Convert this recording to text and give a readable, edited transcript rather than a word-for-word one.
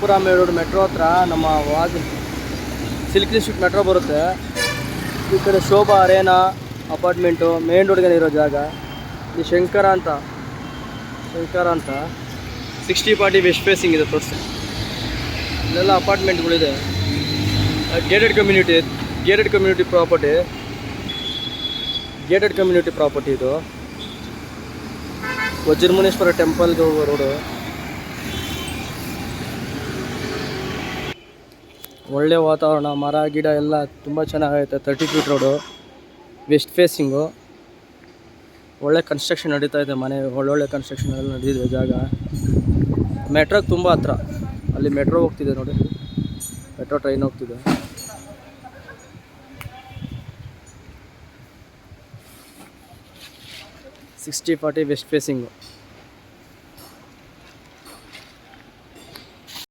Nagpur road metro ಹತ್ರ ನಮ್ಮ silk street metro ಬರುತ್ತೆ. ಈ ಕಡೆ ಶೋಭಾ ಅರೇನಾ ಅಪಾರ್ಟ್ಮೆಂಟು ಮೇನ್ ರೋಡ್ಗೆ ಇರೋ ಜಾಗ. ಈ ಶಂಕರ ಅಂತ 6040 ವೆಸ್ಟ್ ಫೇಸಿಂಗ್ ಇದೆ ತೋರಿಸಿ. ಇಲ್ಲೆಲ್ಲ ಅಪಾರ್ಟ್ಮೆಂಟ್ಗಳಿದೆ. ಗೇಟೆಡ್ ಕಮ್ಯುನಿಟಿ ಪ್ರಾಪರ್ಟಿ ಇದು. ವಜ್ರಮುನೇಶ್ವರ ಟೆಂಪಲ್ಗೆ ಹೋಗೋ ರೋಡು. ಒಳ್ಳೆ ವಾತಾವರಣ, ಮರ ಗಿಡ ಎಲ್ಲ ತುಂಬ ಚೆನ್ನಾಗೈತೆ. 30 ಫೀಟ್ ರೋಡು, ವೆಸ್ಟ್ ಫೇಸಿಂಗು. ಒಳ್ಳೆ ಕನ್ಸ್ಟ್ರಕ್ಷನ್ ನಡೀತಾ ಇದೆ. ಮನೆ ಒಳ್ಳೊಳ್ಳೆ ಕನ್ಸ್ಟ್ರಕ್ಷನ್ ಎಲ್ಲ ನಡೆದಿದೆ. ಜಾಗ ಮೆಟ್ರೋಗೆ ತುಂಬ ಹತ್ರ. ಅಲ್ಲಿ ಮೆಟ್ರೋ ಹೋಗ್ತಿದೆ ನೋಡಿ, ಮೆಟ್ರೋ ಟ್ರೈನ್ ಹೋಗ್ತಿದೆ. 6040 ವೆಸ್ಟ್ ಫೇಸಿಂಗು.